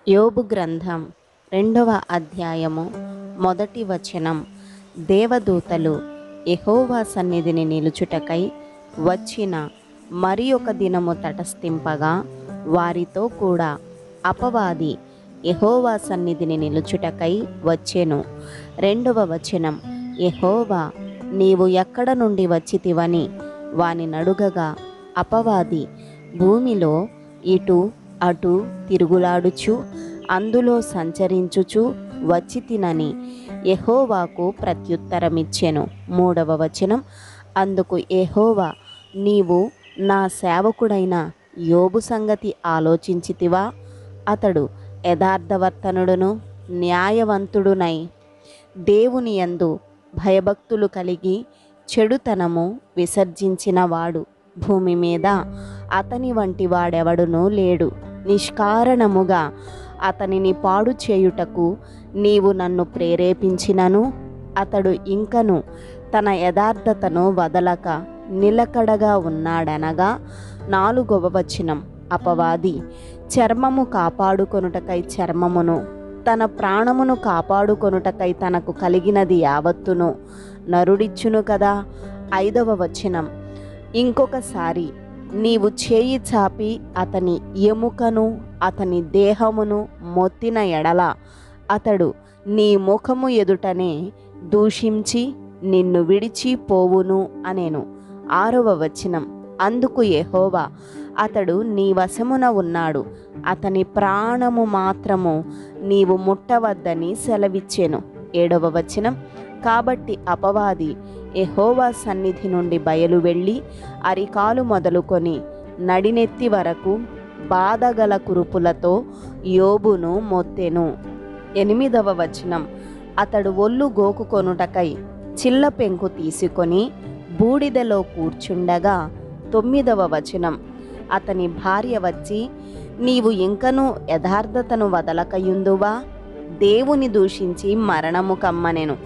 యోబు గ్రంథం 2వ అధ్యాయము 1వ వచనం. దేవదూతలు యెహోవా సన్నిధిని నిలుచుటకై వచ్చిన మరి ఒక దినము తటస్థింపగా వారితో కూడా అపవాది యెహోవా సన్నిధిని నిలుచుటకై వచ్చెను. 2వ వచనం. యెహోవా నీవు ఎక్కడ నుండి వచ్చితివని వాని నడుగగా అపవాది భూమిలో ఇటు అటు తిరుగులాడుచు అందులో సంచరించుచు వచ్చి తినని యెహోవాకు ప్రత్యుత్తరమిచ్చెను. 3వ వచనం. అందుకు యెహోవా నీవు నా సేవకుడైన యోబు సంగతి ఆలోచించితివా? అతడు యథార్థవర్తనుడును న్యాయవంతుడునై దేవుని యందు భయభక్తులు కలిగి చెడుతనము విసర్జించినవాడు. భూమి మీద అతని వంటి వాడెవడునూ లేడు. నిష్కారణముగా అతనిని పాడు చేయుటకు నీవు నన్ను ప్రేరేపించినను అతడు ఇంకను తన యథార్థతను వదలక నిలకడగా ఉన్నాడనగా. 4వ వచనం. అపవాది చర్మము కాపాడుకొనుటకై చర్మమును, తన ప్రాణమును కాపాడుకొనుటకై తనకు కలిగినది యావత్తును నరుడిచ్చును కదా. 5వ వచనం. ఇంకొకసారి నీవు చేయి చాపి అతని ఎముకను అతని దేహమును మొత్తిన ఎడల అతడు నీ ముఖము ఎదుటనే దూషించి నిన్ను విడిచి పోవును అనెను. 6వ వచనం. అందుకు యెహోవా అతడు నీ వశమున ఉన్నాడు, అతని ప్రాణము మాత్రము నీవు ముట్టవద్దని సెలవిచ్చెను. 7వ వచనం. కాబట్టి అపవాది యెహోవా సన్నిధి నుండి బయలు వెళ్ళి అరికాలు మొదలుకొని నడినెత్తి వరకు బాధగల కురుపులతో యోబును మొత్తెను. 8వ వచనం. అతడు ఒళ్ళు గోకుకొనుటకై చిల్ల పెంకు తీసుకొని బూడిదలో కూర్చుండగా. 9వ వచనం. అతని భార్య వచ్చి నీవు ఇంకనూ యథార్థతను వదలకయుందువా? దేవుని దూషించి మరణము కమ్మనెను.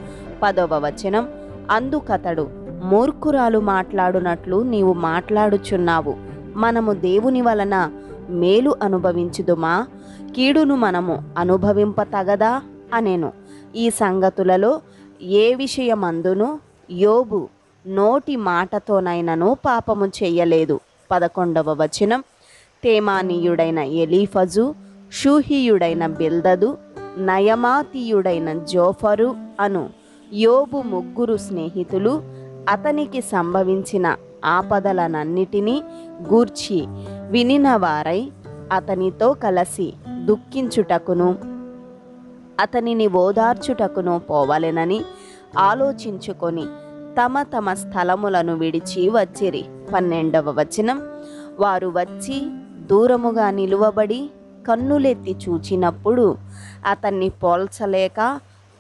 10వ వచనం. అందుకతడు మూర్ఖురాలు మాట్లాడునట్లు నీవు మాట్లాడుచున్నావు. మనము దేవుని వలన మేలు అనుభవించుదుమా? కీడును మనము అనుభవింపతగదా అనెను. ఈ సంగతులలో ఏ విషయమందును యోబు నోటి మాటతోనైనను పాపము చెయ్యలేదు. 11వ వచనం. తేమానీయుడైన ఎలీఫజు, షూహీయుడైన బిల్దదు, నయమాతీయుడైన జోఫరు అను యోబు 3 స్నేహితులు అతనికి సంభవించిన ఆపదలనన్నిటినీ గూర్చి వినిన వారై అతనితో కలిసి దుఃఖించుటకును అతనిని ఓదార్చుటకును పోవలెనని ఆలోచించుకొని తమ తమ స్థలములను విడిచి వచ్చిరి. 12వ వచనం. వారు వచ్చి దూరముగా నిలువబడి కన్నులెత్తి చూచినప్పుడు అతన్ని పోల్చలేక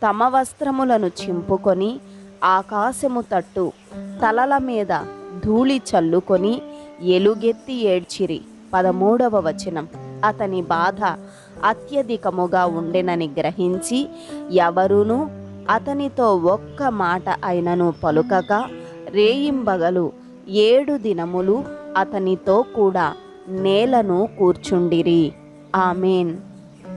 తమ వస్త్రములను చింపుకొని ఆకాశము తట్టు తలల మీద ధూళి చల్లుకొని ఎలుగెత్తి ఏడ్చిరి. 13వ వచనం. అతని బాధ అత్యధికముగా ఉండెనని గ్రహించి ఎవరునూ అతనితో ఒక్క మాట అయినను పలుకక రేయింబగలు 7 దినములు అతనితో కూడా నేలను కూర్చుండిరి. ఆమేన్.